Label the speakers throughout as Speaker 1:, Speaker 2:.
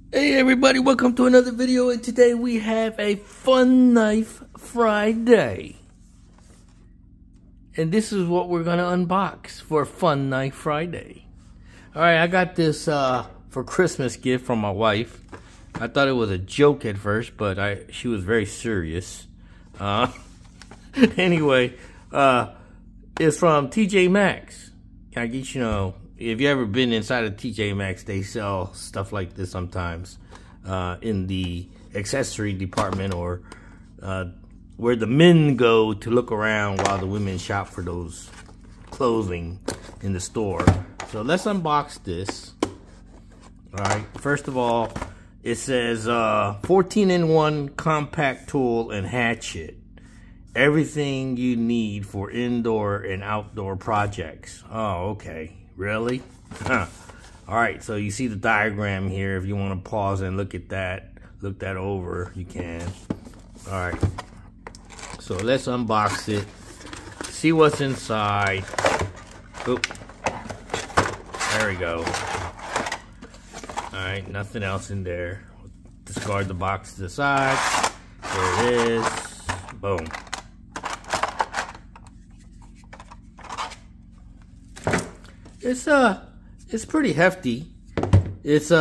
Speaker 1: Hey everybody, welcome to another video, and today we have a Fun Knife Friday. And this is what we're gonna unbox for Fun Knife Friday. Alright, I got this for Christmas gift from my wife. I thought it was a joke at first, but she was very serious. Anyway, it's from TJ Maxx. I guess you know, if you ever been inside of TJ Maxx, they sell stuff like this sometimes in the accessory department, or where the men go to look around while the women shop for those clothing in the store. So let's unbox this. All right, first of all, it says 14-in-1 compact tool and hatchet. Everything you need for indoor and outdoor projects. Oh, okay. Really? Huh. All right, so you see the diagram here. If you want to pause and look at that, look that over, you can. All right, so let's unbox it, see what's inside. Oop. There we go. All right, nothing else in there. Discard the box to the side. There it is. Boom. It's pretty hefty. It's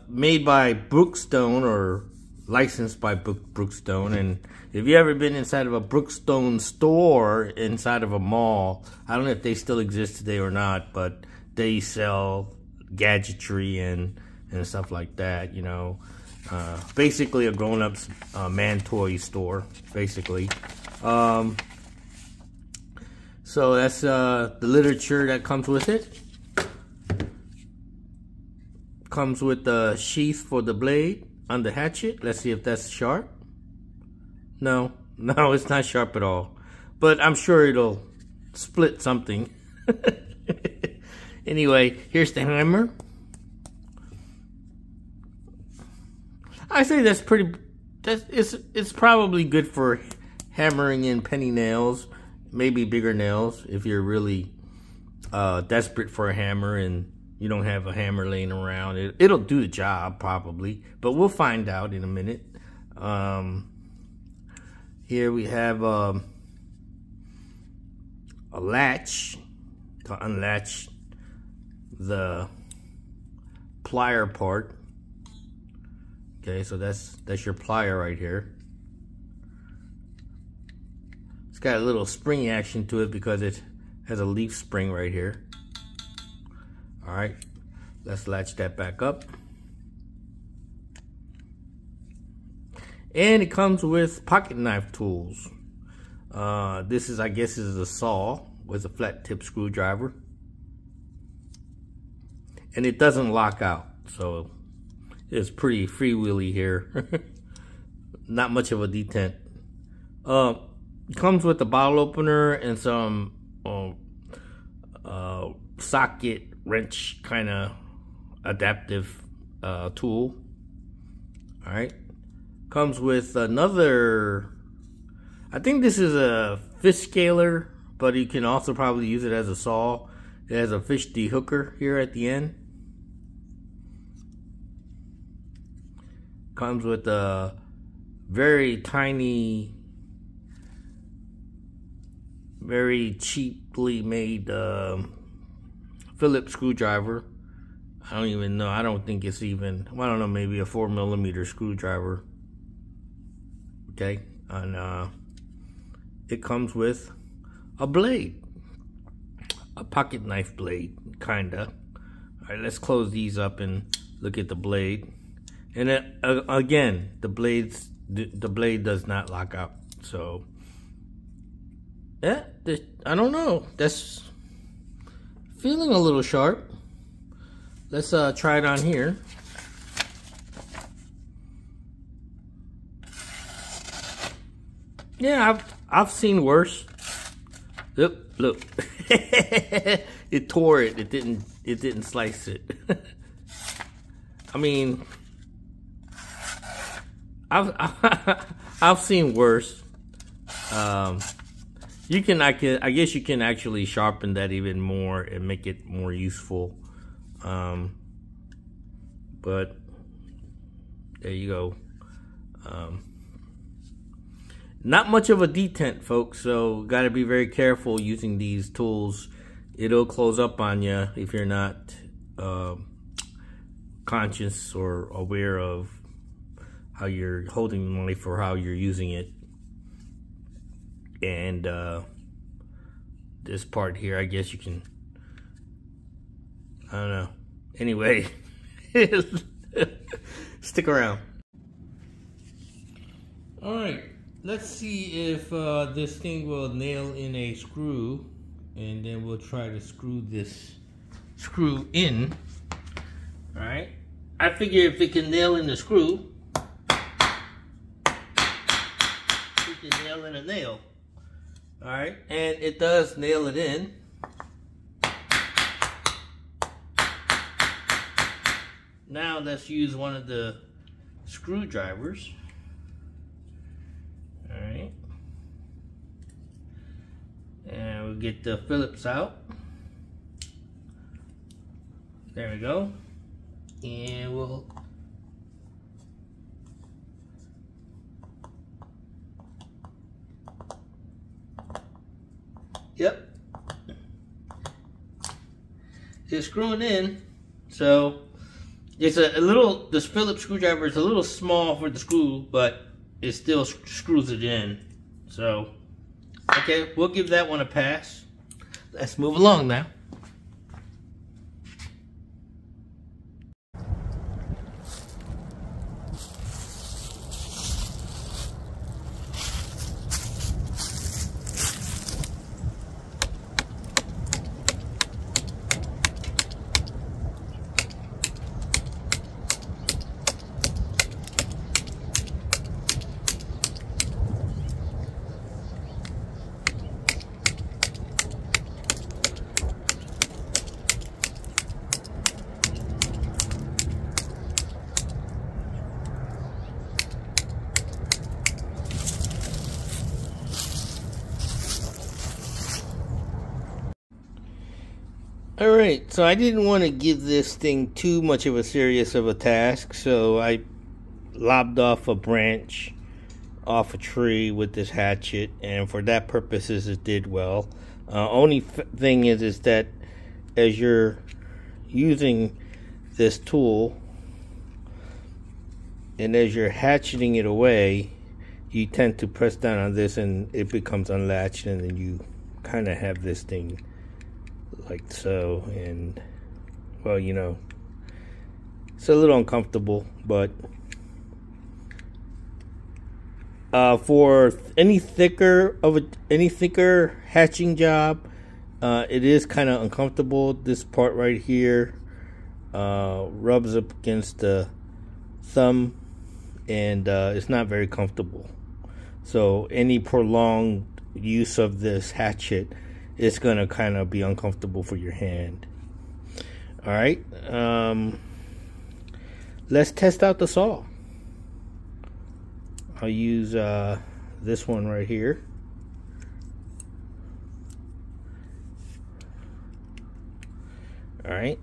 Speaker 1: made by Brookstone, or licensed by Brookstone. And if you ever been inside of a Brookstone store inside of a mall, I don't know if they still exist today or not, but they sell gadgetry and stuff like that, you know. Basically a grown-up's man toy store, basically. So that's the literature that comes with it. Comes with the sheath for the blade on the hatchet. Let's see if that's sharp. No, it's not sharp at all. But I'm sure it'll split something. Anyway, here's the hammer. I say that's pretty. It's probably good for hammering in penny nails, maybe bigger nails if you're really desperate for a hammer and you don't have a hammer laying around. It'll do the job probably, but we'll find out in a minute. Here we have a latch to unlatch the plier part. Okay, so that's your plier right here. It's got a little spring action to it because it has a leaf spring right here. All right, let's latch that back up. And it comes with pocket knife tools. This is, I guess, is a saw with a flat tip screwdriver. And it doesn't lock out, so it's pretty freewheely here. Not much of a detent. It comes with a bottle opener and some socket wrench kind of adaptive tool. All right, comes with another, I think this is a fish scaler, but you can also probably use it as a saw. It has a fish dehooker here at the end. Comes with a very tiny, very cheaply made Phillips screwdriver. I don't even know. I don't think it's even, I don't know, maybe a 4mm screwdriver. Okay, and it comes with a blade, a pocket knife blade, kinda. All right, let's close these up and look at the blade. And again, the blade does not lock out. So yeah, I don't know. That's feeling a little sharp. Let's try it on here. Yeah, I've seen worse. Look. It tore it. It didn't slice it. I mean, I've seen worse. I guess you can actually sharpen that even more and make it more useful. But There you go. Not much of a detent, folks, so got to be very careful using these tools. It'll close up on you if you're not conscious or aware of how you're holding the knife or how you're using it. And this part here, I guess you can, I don't know. Anyway, stick around. All right, let's see if this thing will nail in a screw, and then we'll try to screw this screw in. All right, I figure if it can nail in the screw, we can nail in a nail. All right, and it does nail it in. Now let's use one of the screwdrivers. All right, and we'll get the Phillips out. There we go, and we'll yep, it's screwing in. So it's a little, this Phillips screwdriver is a little small for the screw, but it still screws it in. So, okay, we'll give that one a pass. Let's move along now. Alright, so I didn't want to give this thing too much of a serious of a task, so I lopped off a branch off a tree with this hatchet, and for that purposes it did well. Only thing is that as you're using this tool and as you're hatcheting it away, you tend to press down on this and it becomes unlatched, and then you kind of have this thing like so, and well, you know, it's a little uncomfortable, but for any thicker hatching job, it is kind of uncomfortable. This part right here rubs up against the thumb, and it's not very comfortable. So any prolonged use of this hatchet, it's gonna kind of be uncomfortable for your hand. All right, let's test out the saw. I'll use this one right here. All right.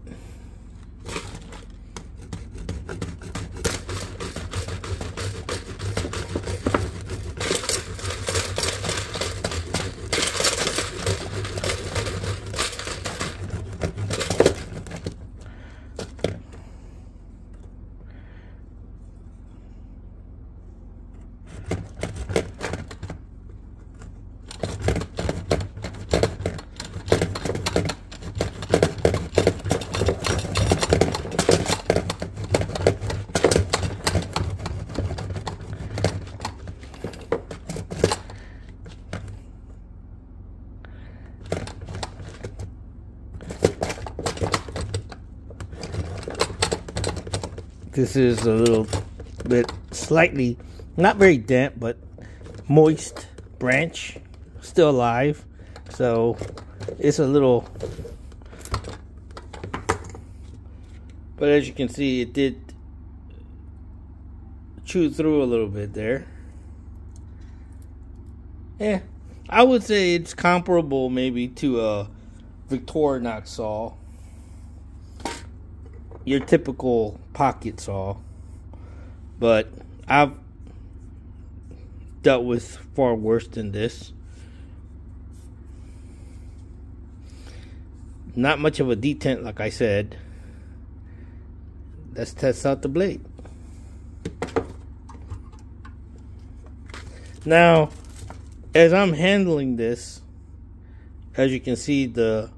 Speaker 1: This is a little bit slightly, not very damp, but moist branch, still alive. So it's a little, but as you can see, it did chew through a little bit there. Yeah, I would say it's comparable maybe to a Victorinox saw, your typical pocket saw, but I've dealt with far worse than this. Not much of a detent, like I said. Let's test out the blade. Now, as I'm handling this, as you can see, the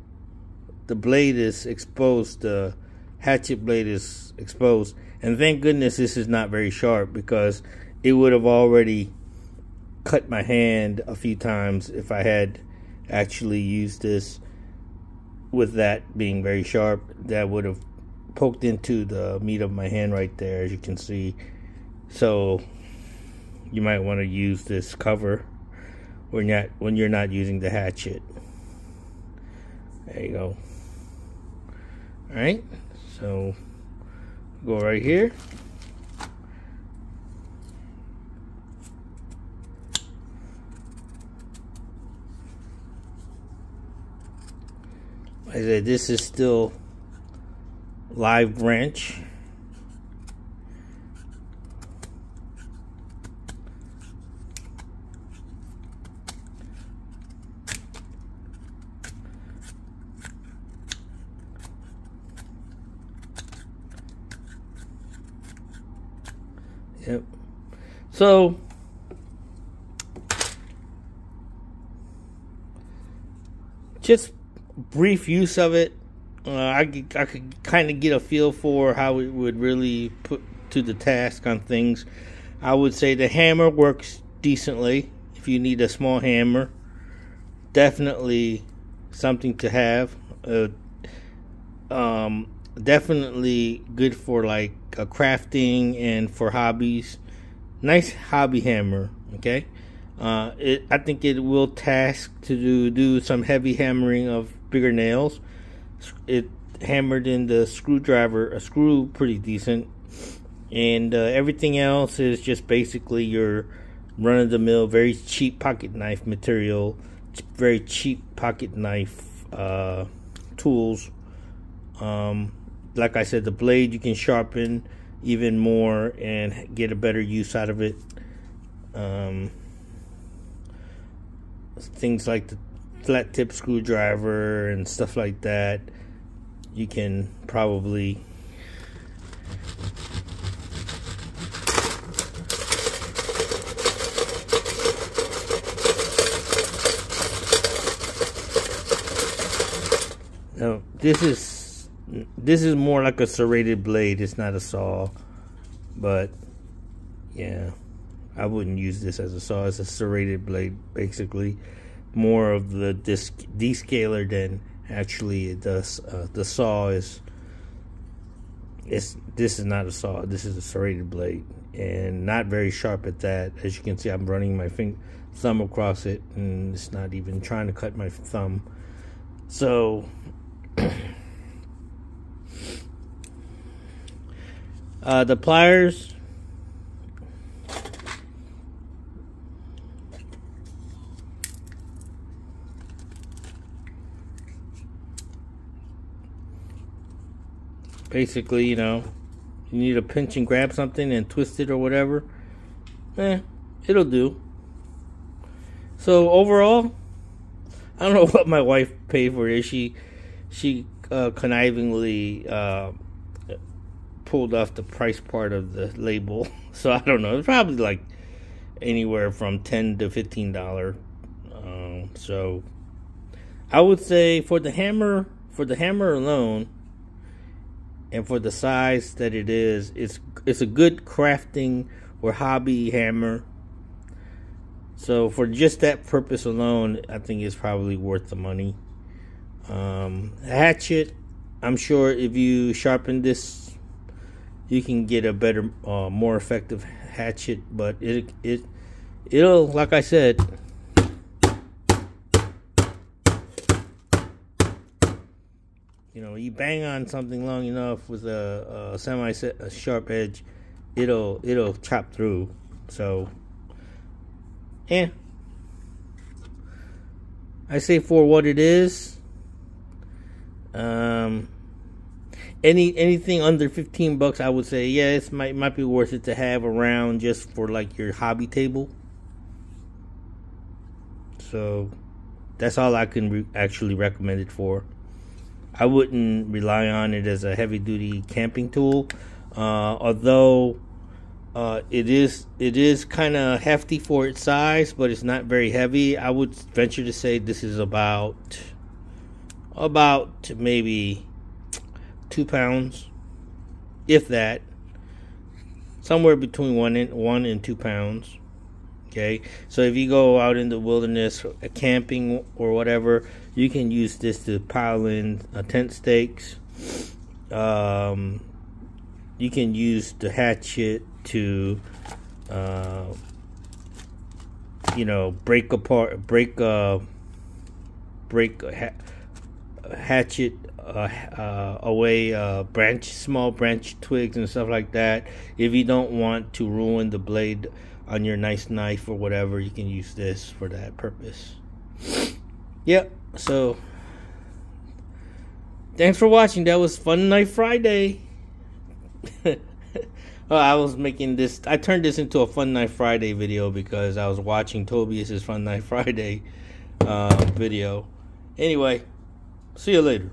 Speaker 1: blade is exposed, the hatchet blade is exposed, and thank goodness this is not very sharp, because it would have already cut my hand a few times if I had actually used this with that being very sharp. That would have poked into the meat of my hand right there, as you can see. So you might want to use this cover when you're not using the hatchet. There you go. All right, so go right here. Like I said, this is still live branch. Yep. So just brief use of it. I could kind of get a feel for how it would really put to the task on things. I would say the hammer works decently. If you need a small hammer, definitely something to have. Definitely good for like crafting and for hobbies. Nice hobby hammer. Okay. I think it will task to do some heavy hammering of bigger nails. It hammered in the screw pretty decent, and everything else is just basically your run-of-the-mill, very cheap pocket knife material, very cheap pocket knife tools. Like I said, the blade you can sharpen even more and get a better use out of it. Things like the flat tip screwdriver and stuff like that, you can probably now this is more like a serrated blade. It's not a saw, but yeah, I wouldn't use this as a saw. It's a serrated blade, basically. More of the descaler than actually it does. The saw is. This is not a saw. This is a serrated blade, and not very sharp at that. As you can see, I'm running my thumb across it, and it's not even trying to cut my thumb. So. The pliers. Basically, you know, you need to pinch and grab something and twist it or whatever. It'll do. So overall, I don't know what my wife paid for this. She connivingly pulled off the price part of the label. So I don't know. It's probably like anywhere from $10 to $15. So I would say for the hammer alone, and for the size that it is, it's a good crafting or hobby hammer. So for just that purpose alone, I think it's probably worth the money. Hatchet, I'm sure if you sharpen this, you can get a better, more effective hatchet. But it'll, like I said, you know, you bang on something long enough with a sharp edge, it'll chop through. So, yeah, I say for what it is, anything under $15, I would say, yeah, it might be worth it to have around just for like your hobby table. So that's all I can actually recommend it for. I wouldn't rely on it as a heavy duty camping tool, although it is kind of hefty for its size, but it's not very heavy. I would venture to say this is about maybe 2 pounds, if that, somewhere between 1 and 2 pounds. Okay, so if you go out in the wilderness, camping or whatever, you can use this to pile in tent stakes. You can use the hatchet to, break hatchet away small branch twigs and stuff like that. If you don't want to ruin the blade on your nice knife or whatever, you can use this for that purpose. Yep. So thanks for watching. That was Fun Night Friday. I was making this, I turned this into a Fun Night Friday video because I was watching Tobias's Fun Night Friday video. Anyway, see you later.